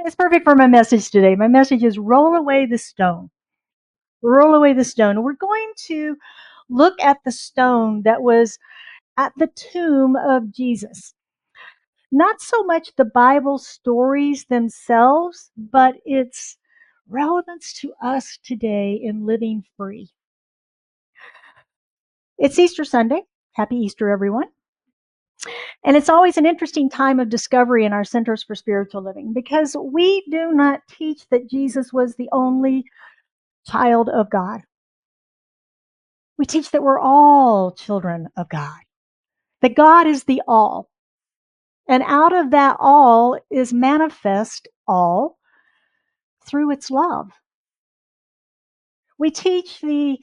It's perfect for my message today. My message is roll away the stone. Roll away the stone. We're going to look at the stone that was at the tomb of Jesus. Not so much the Bible stories themselves, but its relevance to us today in living free. It's Easter Sunday. Happy Easter, everyone. And it's always an interesting time of discovery in our Centers for Spiritual Living because we do not teach that Jesus was the only child of God. We teach that we're all children of God, that God is the all. And out of that all is manifest all through its love. We teach the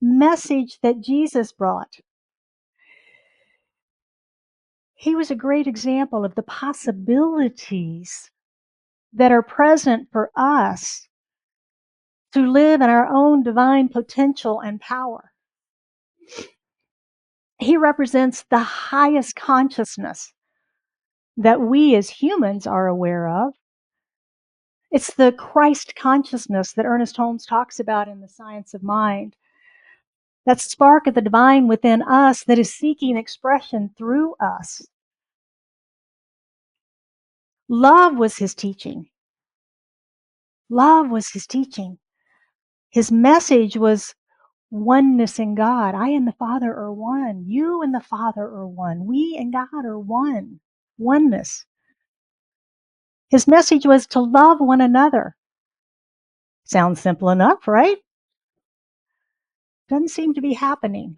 message that Jesus brought. He was a great example of the possibilities that are present for us to live in our own divine potential and power. He represents the highest consciousness that we as humans are aware of. It's the Christ consciousness that Ernest Holmes talks about in The Science of Mind. That spark of the divine within us that is seeking expression through us. Love was his teaching. Love was his teaching. His message was oneness in God. I and the Father are one. You and the Father are one. We and God are one. Oneness. His message was to love one another. Sounds simple enough, right? Doesn't seem to be happening.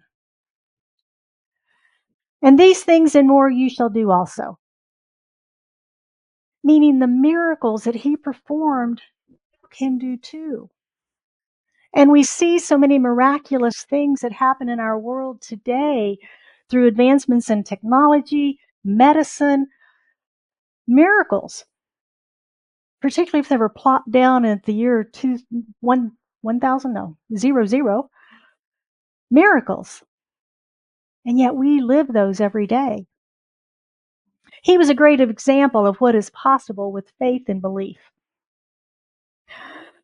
And these things and more you shall do also. Meaning the miracles that he performed can do too. And we see so many miraculous things that happen in our world today through advancements in technology, medicine, miracles. Particularly if they were plopped down at the year 1000, no, 00, miracles. And yet we live those every day. He was a great example of what is possible with faith and belief.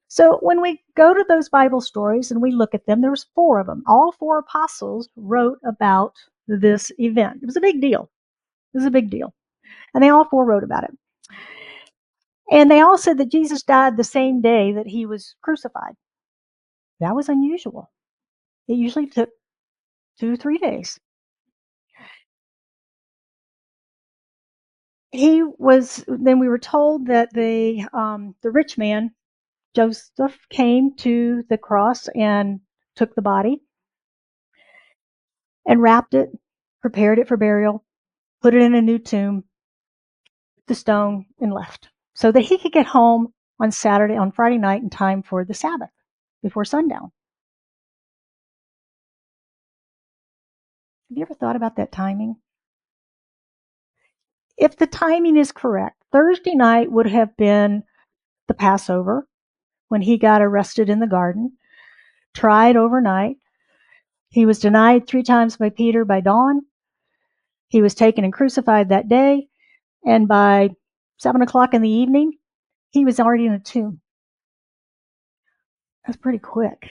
So when we go to those Bible stories and we look at them, there's 4 of them. All 4 apostles wrote about this event. It was a big deal. It was a big deal. And they all 4 wrote about it. And they all said that Jesus died the same day that he was crucified. That was unusual. It usually took 2 or 3 days. Then we were told that the rich man, Joseph, came to the cross and took the body and wrapped it, prepared it for burial, put it in a new tomb, the stone, and left so that he could get home on Friday night in time for the Sabbath before sundown. Have you ever thought about that timing? If the timing is correct, Thursday night would have been the Passover when he got arrested in the garden, tried overnight. He was denied 3 times by Peter by dawn. He was taken and crucified that day. And by 7 o'clock in the evening, he was already in a tomb. That's pretty quick.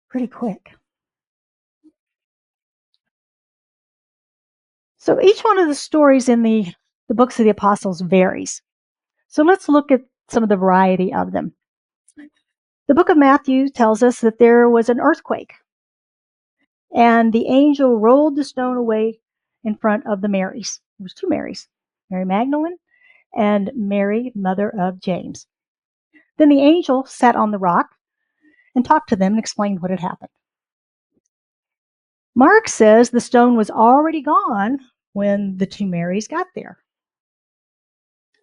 Pretty quick. So each one of the stories in the books of the apostles varies. So let's look at some of the variety of them. The book of Matthew tells us that there was an earthquake, and the angel rolled the stone away in front of the Marys. There was 2 Marys, Mary Magdalene and Mary, mother of James. Then the angel sat on the rock and talked to them and explained what had happened. Mark says the stone was already gone when the 2 Marys got there.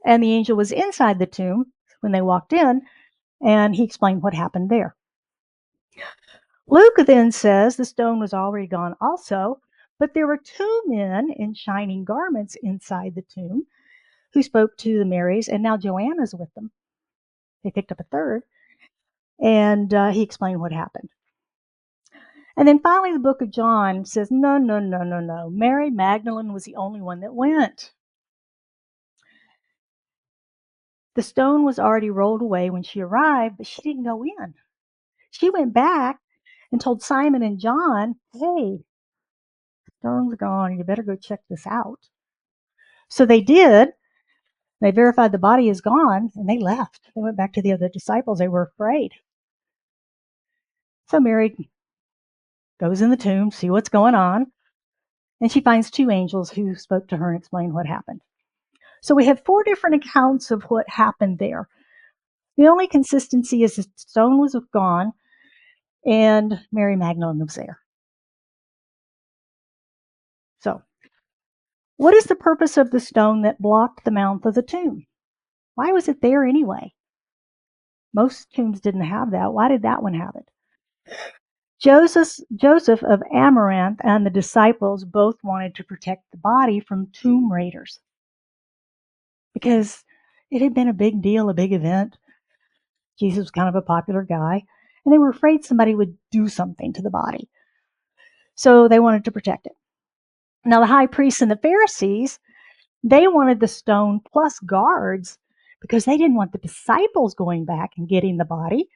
And the angel was inside the tomb when they walked in, and he explained what happened there. Luke then says the stone was already gone also, but there were 2 men in shining garments inside the tomb who spoke to the Marys, and now Joanna's with them. They picked up a 3rd, and he explained what happened. And then finally the book of John says, no. Mary Magdalene was the only one that went. The stone was already rolled away when she arrived, but she didn't go in. She went back and told Simon and John, "Hey, the stone's gone. You better go check this out." So they did. They verified the body is gone, and they left. They went back to the other disciples. They were afraid. So Mary goes in the tomb, see what's going on, and she finds two angels who spoke to her and explained what happened. So we have four different accounts of what happened there. The only consistency is the stone was gone and Mary Magdalene was there. So, what is the purpose of the stone that blocked the mouth of the tomb? Why was it there anyway? Most tombs didn't have that. Why did that one have it? Joseph of Amaranth and the disciples both wanted to protect the body from tomb raiders because it had been a big deal, a big event. Jesus was kind of a popular guy, and they were afraid somebody would do something to the body. So they wanted to protect it. Now, the high priests and the Pharisees, they wanted the stone plus guards because they didn't want the disciples going back and getting the body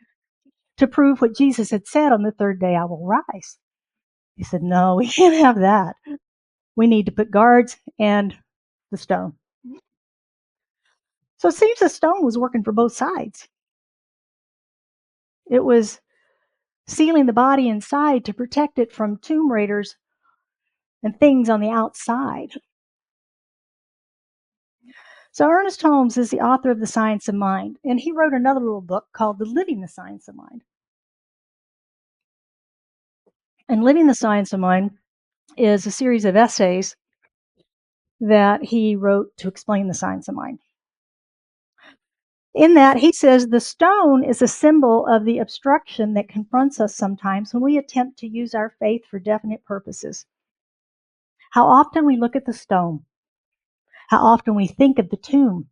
to prove what Jesus had said, on the third day I will rise. He said, no, we can't have that. We need to put guards and the stone. So it seems the stone was working for both sides. It was sealing the body inside to protect it from tomb raiders and things on the outside. So Ernest Holmes is the author of The Science of Mind, and he wrote another little book called Living the Science of Mind. And Living the Science of Mind is a series of essays that he wrote to explain the science of mind. In that, he says the stone is a symbol of the obstruction that confronts us sometimes when we attempt to use our faith for definite purposes. How often we look at the stone, how often we think of the tomb,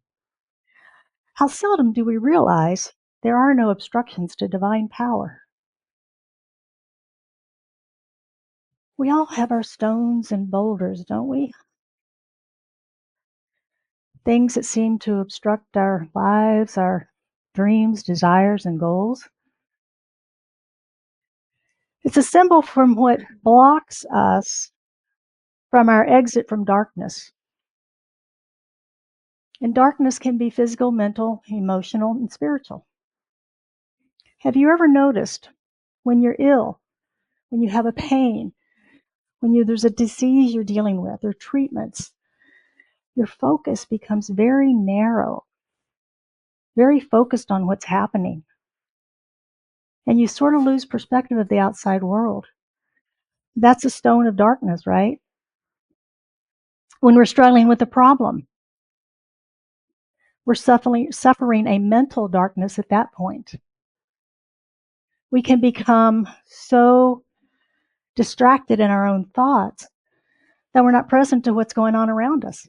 how seldom do we realize there are no obstructions to divine power. We all have our stones and boulders, don't we? Things that seem to obstruct our lives, our dreams, desires, and goals. It's a symbol from what blocks us from our exit from darkness. And darkness can be physical, mental, emotional, and spiritual. Have you ever noticed when you're ill, when you have a pain, when there's a disease you're dealing with or treatments, your focus becomes very narrow, very focused on what's happening. And you sort of lose perspective of the outside world. That's a stone of darkness, right? When we're struggling with a problem, we're suffering a mental darkness at that point. We can become so distracted in our own thoughts that we're not present to what's going on around us.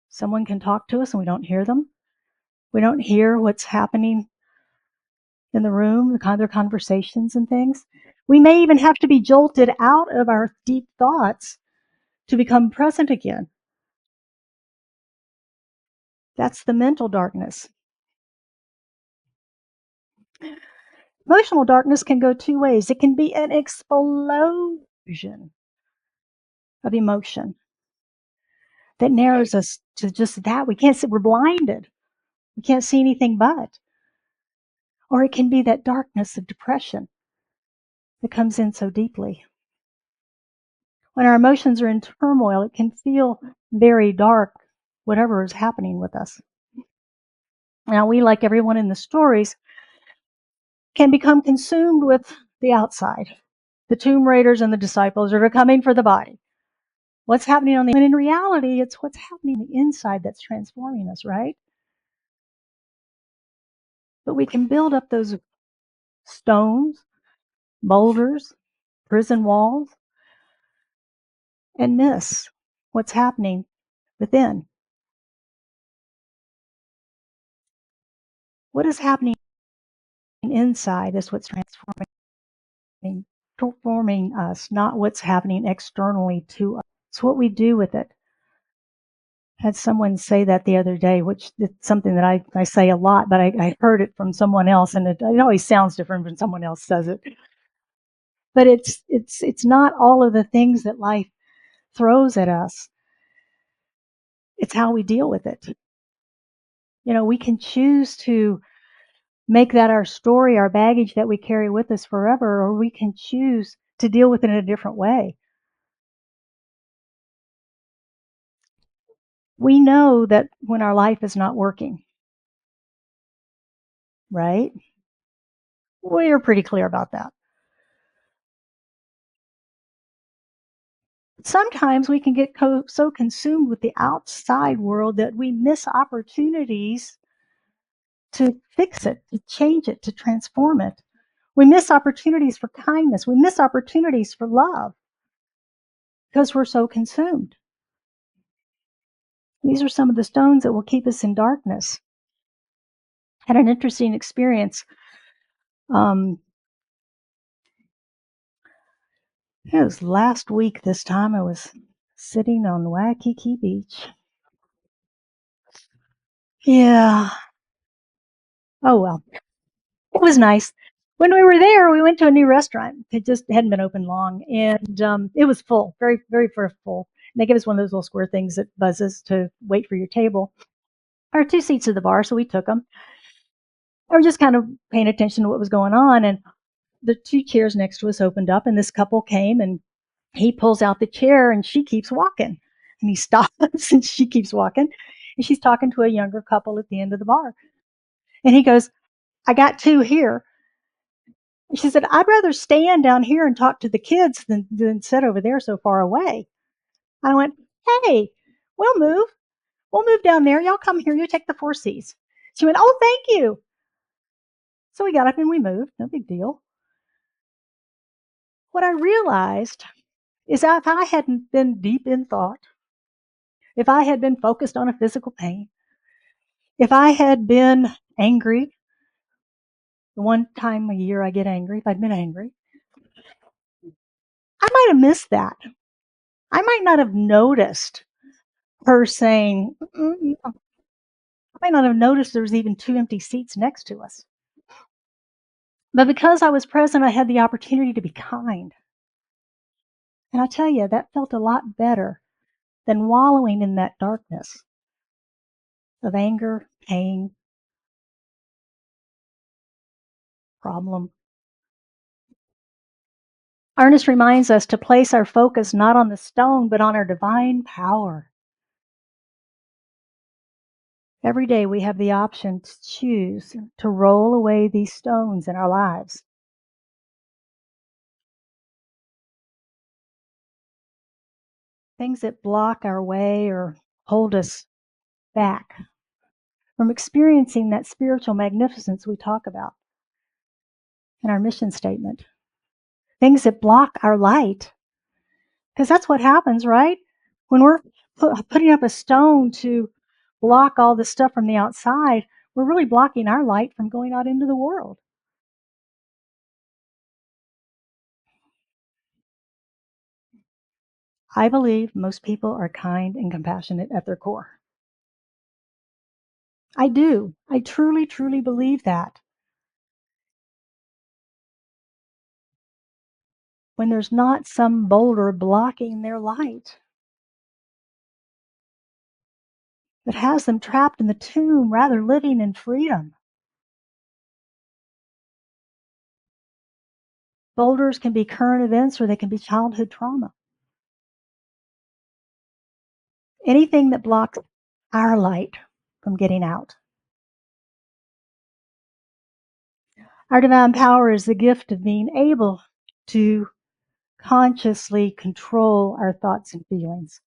Someone can talk to us and we don't hear them. We don't hear what's happening in the room, the kind of conversations and things. We may even have to be jolted out of our deep thoughts to become present again. That's the mental darkness. Emotional darkness can go two ways. It can be an explosion of emotion that narrows us to just that. We can't see, we're blinded. We can't see anything but. Or it can be that darkness of depression that comes in so deeply. When our emotions are in turmoil, it can feel very dark, whatever is happening with us. Now, we, like everyone in the stories, can become consumed with the outside. The tomb raiders and the disciples are coming for the body. What's happening on the inside? And in reality, it's what's happening on the inside that's transforming us, right? But we can build up those stones, boulders, prison walls, and miss what's happening within. What is happening inside is what's transforming us, not what's happening externally to us. It's what we do with it. Had someone say that the other day, which is something that I say a lot, but I heard it from someone else, and it always sounds different when someone else says it. But it's not all of the things that life throws at us. It's how we deal with it. We can choose to make that our story, our baggage that we carry with us forever, or we can choose to deal with it in a different way. We know that when our life is not working, right? We're pretty clear about that. Sometimes we can get so consumed with the outside world that we miss opportunities to fix it, to change it, to transform it. We miss opportunities for kindness. We miss opportunities for love because we're so consumed. These are some of the stones that will keep us in darkness. Had an interesting experience. Um, it was last week this time. I was sitting on Waikiki Beach. Yeah. Oh, well. It was nice. When we were there, we went to a new restaurant. It just hadn't been open long, and it was full, very, very, very full. And they give us one of those little square things that buzzes to wait for your table. There were 2 seats at the bar, so we took them. I was just kind of paying attention to what was going on, and the 2 chairs next to us opened up, and this couple came, and he pulls out the chair, and she keeps walking. And he stops, and she keeps walking, and she's talking to a younger couple at the end of the bar. And he goes, "I got 2 here." She said, "I'd rather stand down here and talk to the kids than sit over there so far away." I went, "Hey, we'll move. We'll move down there. Y'all come here. You take the 4 Cs." She went, "Oh, thank you." So we got up and we moved. No big deal. What I realized is that if I hadn't been deep in thought, if I had been focused on a physical pain, if I had been angry, the one time a year I get angry, if I'd been angry, I might have missed that. I might not have noticed her saying, I might not have noticed there was even 2 empty seats next to us. But because I was present, I had the opportunity to be kind. And I tell you, that felt a lot better than wallowing in that darkness of anger, pain, problem. Ernest reminds us to place our focus not on the stone, but on our divine power. Every day we have the option to choose to roll away these stones in our lives. Things that block our way or hold us back from experiencing that spiritual magnificence we talk about in our mission statement. Things that block our light. Because that's what happens, right? When we're putting up a stone to block all the stuff from the outside, we're really blocking our light from going out into the world. I believe most people are kind and compassionate at their core. I do. I truly, truly believe that. When there's not some boulder blocking their light that has them trapped in the tomb rather living in freedom. Boulders can be current events or they can be childhood trauma. Anything that blocks our light from getting out. Our divine power is the gift of being able to consciously control our thoughts and feelings.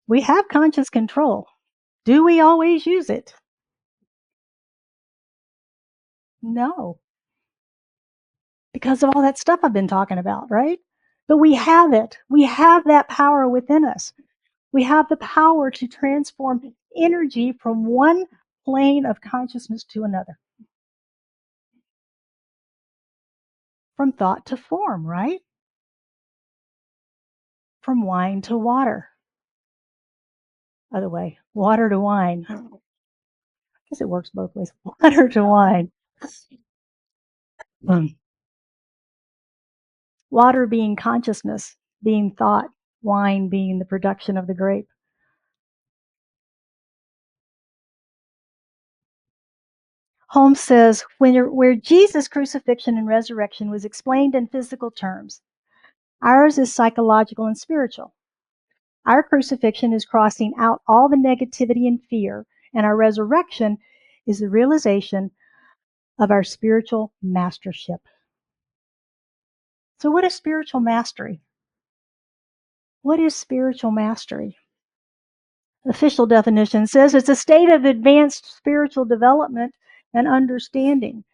We have conscious control. Do we always use it? No, because of all that stuff I've been talking about, right? But we have it. We have that power within us. We have the power to transform energy from one plane of consciousness to another. From thought to form, right? from wine to water. Other way, water to wine. I guess it works both ways. Water to wine. Water being consciousness, being thought, wine being the production of the grape. Holmes says, where Jesus' crucifixion and resurrection was explained in physical terms, ours is psychological and spiritual. Our crucifixion is crossing out all the negativity and fear, and our resurrection is the realization of our spiritual mastership. So what is spiritual mastery? What is spiritual mastery? Official definition says it's a state of advanced spiritual development and understanding,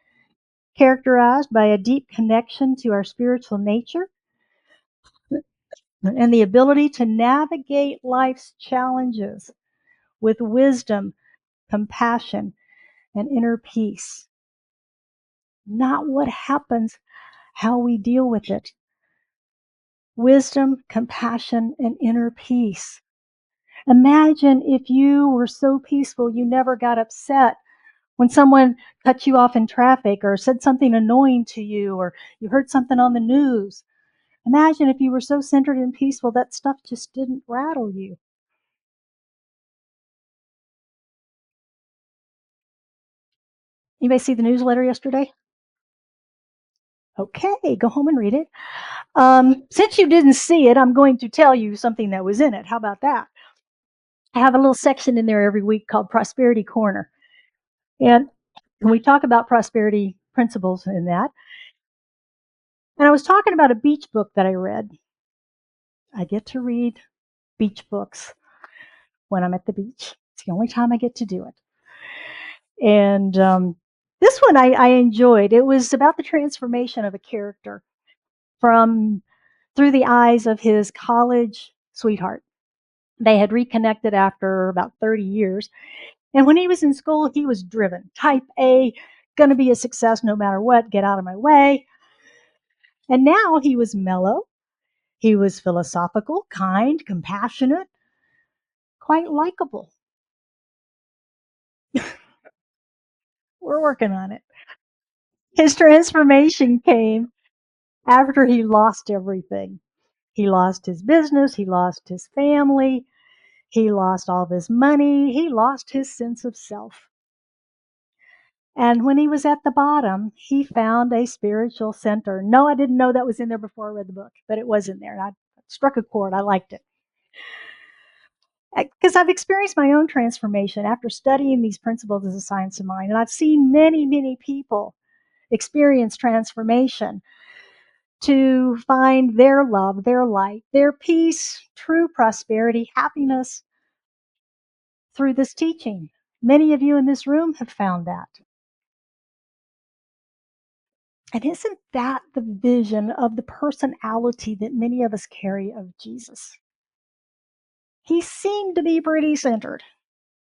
characterized by a deep connection to our spiritual nature and the ability to navigate life's challenges with wisdom, compassion, and inner peace. Not what happens, how we deal with it. Wisdom, compassion, and inner peace. Imagine if you were so peaceful you never got upset when someone cut you off in traffic or said something annoying to you or you heard something on the news. Imagine if you were so centered and peaceful that stuff just didn't rattle you. Anybody see the newsletter yesterday? Okay, go home and read it. Since you didn't see it, I'm going to tell you something that was in it. How about that? I have a little section in there every week called Prosperity Corner. And we talk about prosperity principles in that. And I was talking about a beach book that I read. I get to read beach books when I'm at the beach. It's the only time I get to do it. And this one I enjoyed. It was about the transformation of a character from through the eyes of his college sweetheart. They had reconnected after about 30 years. And when he was in school, he was driven. Type A, going to be a success no matter what, get out of my way. And now he was mellow. He was philosophical, kind, compassionate, quite likable. We're working on it. His transformation came after he lost everything. He lost his business, he lost his family, he lost all of his money, he lost his sense of self. And when he was at the bottom, he found a spiritual center. No, I didn't know that was in there before I read the book, but it was in there. I struck a chord. I liked it. Because I've experienced my own transformation after studying these principles as a science of mind. And I've seen many, many people experience transformation to find their love, their light, their peace, true prosperity, happiness through this teaching. Many of you in this room have found that. And isn't that the vision of the personality that many of us carry of Jesus? He seemed to be pretty centered.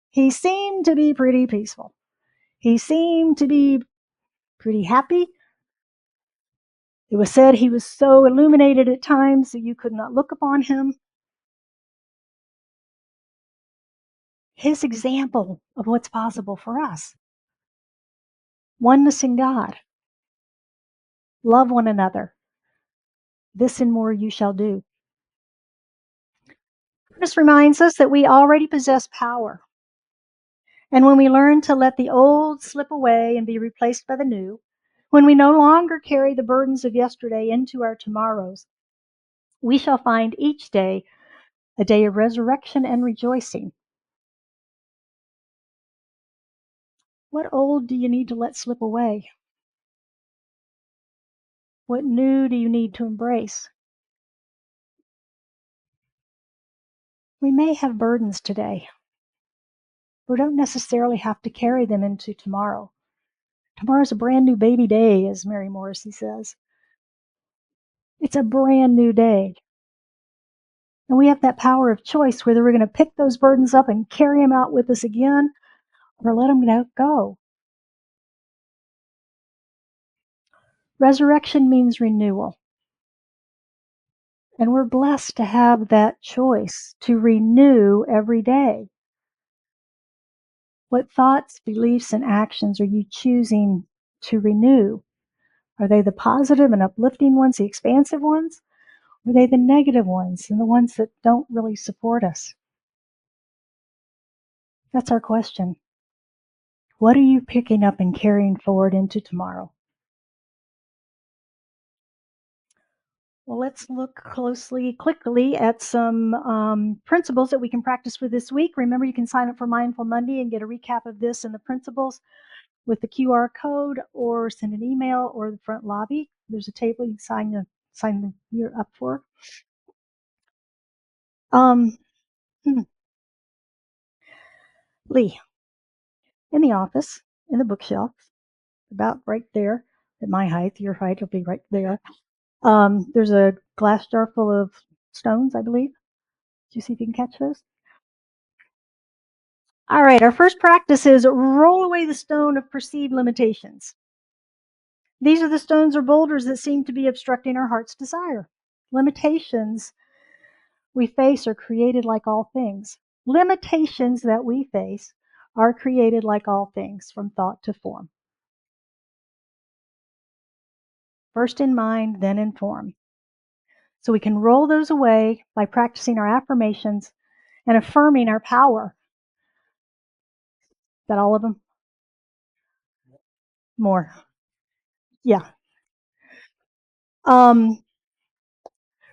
He seemed to be pretty peaceful. He seemed to be pretty happy. It was said he was so illuminated at times that you could not look upon him. His example of what's possible for us. Oneness in God. Love one another. This and more you shall do. This reminds us that we already possess power. And when we learn to let the old slip away and be replaced by the new, when we no longer carry the burdens of yesterday into our tomorrows, we shall find each day a day of resurrection and rejoicing. What old do you need to let slip away? What new do you need to embrace? We may have burdens today. We don't necessarily have to carry them into tomorrow. Tomorrow's a brand new baby day, as Mary Morrissey says. It's a brand new day. And we have that power of choice whether we're going to pick those burdens up and carry them out with us again or let them go. Resurrection means renewal. And we're blessed to have that choice to renew every day. What thoughts, beliefs, and actions are you choosing to renew? Are they the positive and uplifting ones, the expansive ones? Or are they the negative ones and the ones that don't really support us? That's our question. What are you picking up and carrying forward into tomorrow? Well, let's look quickly at some principles that we can practice for this week. Remember, you can sign up for Mindful Monday and get a recap of this and the principles with the QR code, or send an email, or the front lobby. There's a table you can sign you're up for. Um, Lee, in the office, in the bookshelf, about right there, at my height, your height will be right there. There's a glass jar full of stones, I believe. Did you see if you can catch those? All right, our first practice is roll away the stone of perceived limitations. These are the stones or boulders that seem to be obstructing our heart's desire. Limitations we face are created like all things. Limitations that we face are created like all things, from thought to form. First in mind, then in form. So we can roll those away by practicing our affirmations and affirming our power. Is that all of them? More. Yeah.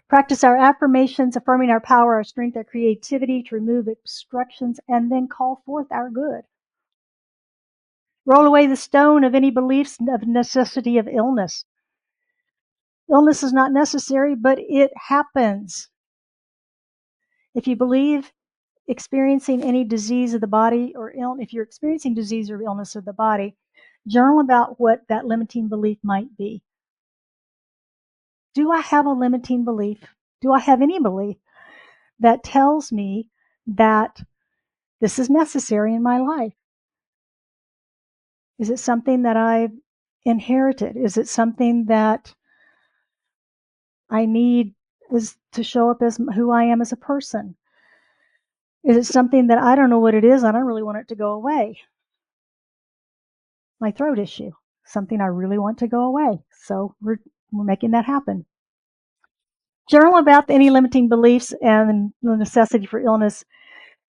Practice our affirmations, affirming our power, our strength, our creativity to remove obstructions, and then call forth our good. Roll away the stone of any beliefs of necessity of illness. Illness is not necessary, but it happens. If you believe experiencing any disease of the body or if you're experiencing disease or illness of the body, journal about what that limiting belief might be. Do I have a limiting belief? Do I have any belief that tells me that this is necessary in my life? Is it something that I've inherited? Is it something that I need to show up as who I am as a person? Is it something that I don't know what it is? I don't really want it to go away. My throat issue, something I really want to go away. So we're making that happen. Journal about any limiting beliefs and the necessity for illness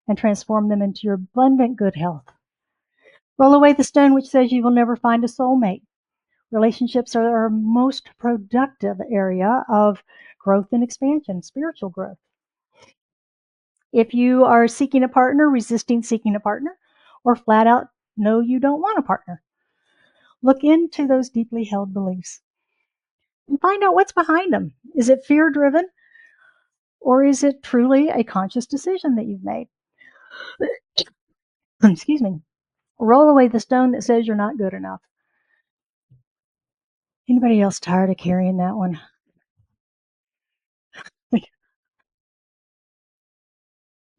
and transform them into your abundant good health. Roll away the stone which says you will never find a soulmate. Relationships are our most productive area of growth and expansion, spiritual growth. If you are seeking a partner, resisting seeking a partner, or flat out no, you don't want a partner, look into those deeply held beliefs and find out what's behind them. Is it fear driven, or is it truly a conscious decision that you've made? Excuse me. Roll away the stone that says you're not good enough. Anybody else tired of carrying that one?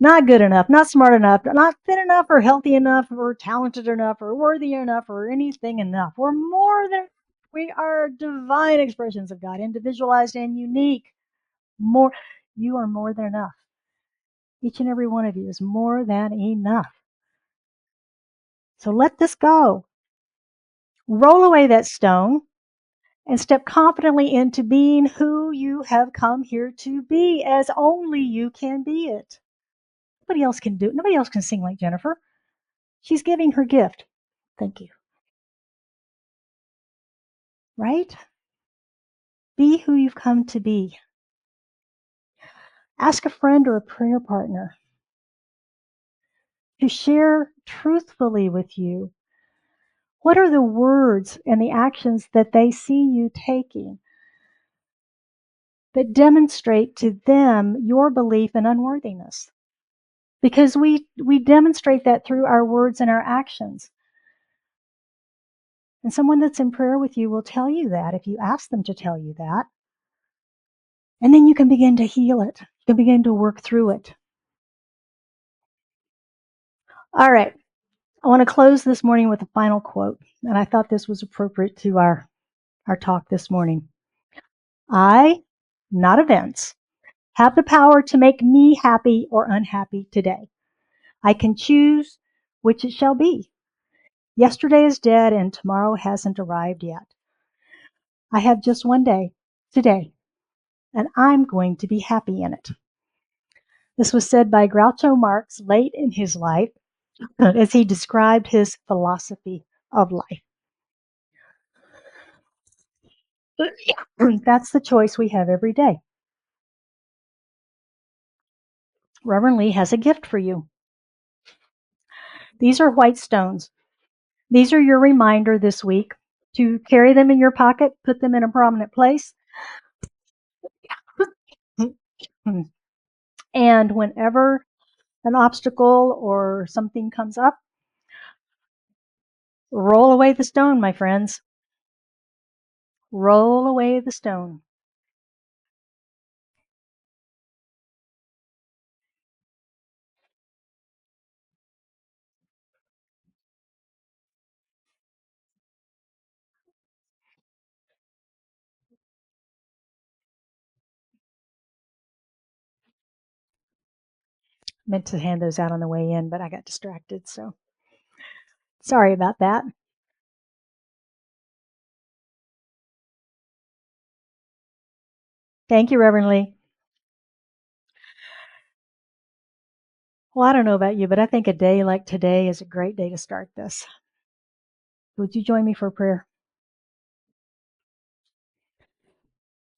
Not good enough, not smart enough, not fit enough or healthy enough or talented enough or worthy enough or anything enough. We're more than, we are divine expressions of God, individualized and unique. More, you are more than enough. Each and every one of you is more than enough. So let this go. Roll away that stone and step confidently into being who you have come here to be, as only you can be it. Nobody else can do it. Nobody else can sing like Jennifer. She's giving her gift. Thank you. Right? Be who you've come to be. Ask a friend or a prayer partner to share truthfully with you what are the words and the actions that they see you taking that demonstrate to them your belief in unworthiness. Because we demonstrate that through our words and our actions. And someone that's in prayer with you will tell you that if you ask them to tell you that. And then you can begin to heal it. You can begin to work through it. All right. I want to close this morning with a final quote. And I thought this was appropriate to our talk this morning. I, not events, have the power to make me happy or unhappy today. I can choose which it shall be. Yesterday is dead and tomorrow hasn't arrived yet. I have just one day, today, and I'm going to be happy in it. This was said by Groucho Marx late in his life as he described his philosophy of life. That's the choice we have every day. Reverend Lee has a gift for you. These are white stones. These are your reminder this week to carry them in your pocket, put them in a prominent place. And whenever an obstacle or something comes up, roll away the stone, my friends. Roll away the stone. Meant to hand those out on the way in, but I got distracted, so sorry about that. Thank you, Reverend Lee. Well, I don't know about you, but I think a day like today is a great day to start this. Would you join me for prayer?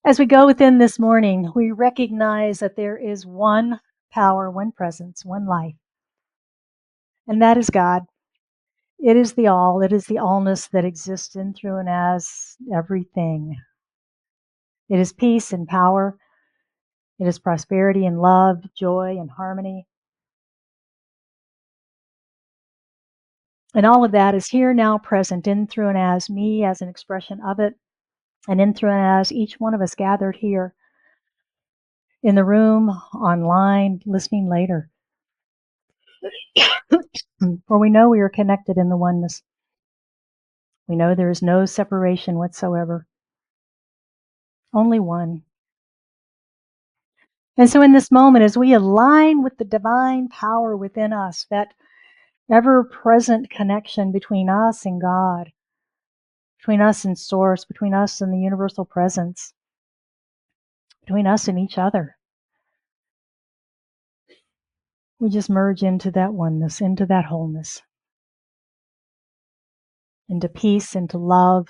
As we go within this morning, we recognize that there is one power, one presence, one life, and that is God. It is the all, it is the allness that exists in, through, and as everything. It is peace and power. It is prosperity and love, joy and harmony. And all of that is here now present in, through, and as me as an expression of it, and in, through, and as each one of us gathered here in the room, online, listening later. For we know we are connected in the oneness. We know there is no separation whatsoever, only one. And so in this moment, as we align with the divine power within us, that ever-present connection between us and God, between us and Source, between us and the universal presence, between us and each other, we just merge into that oneness, into that wholeness, into peace, into love,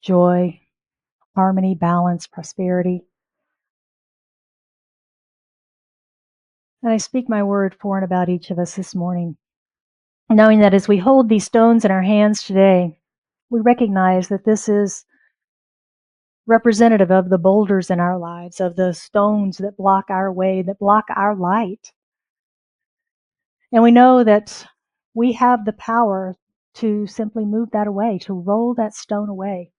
joy, harmony, balance, prosperity. And I speak my word for and about each of us this morning, knowing that as we hold these stones in our hands today, we recognize that this is representative of the boulders in our lives, of the stones that block our way, that block our light. And we know that we have the power to simply move that away, to roll that stone away,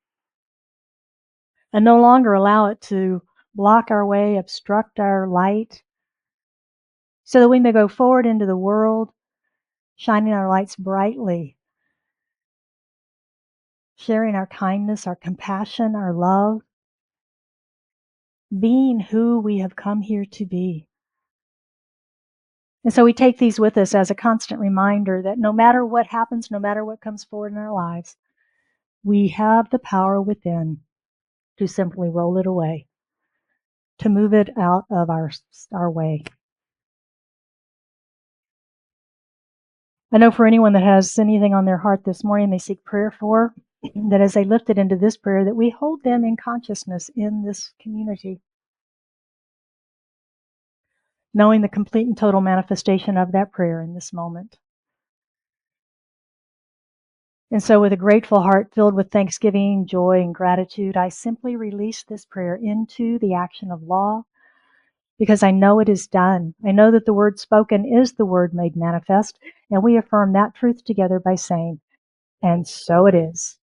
and no longer allow it to block our way, obstruct our light, so that we may go forward into the world, shining our lights brightly, sharing our kindness, our compassion, our love, being who we have come here to be. And so we take these with us as a constant reminder that no matter what happens, no matter what comes forward in our lives, we have the power within to simply roll it away, to move it out of our way. I know for anyone that has anything on their heart this morning they seek prayer for, that as they lift it into this prayer, that we hold them in consciousness in this community, knowing the complete and total manifestation of that prayer in this moment. And so with a grateful heart filled with thanksgiving, joy, and gratitude, I simply release this prayer into the action of law, because I know it is done. I know that the word spoken is the word made manifest, and we affirm that truth together by saying, and so it is.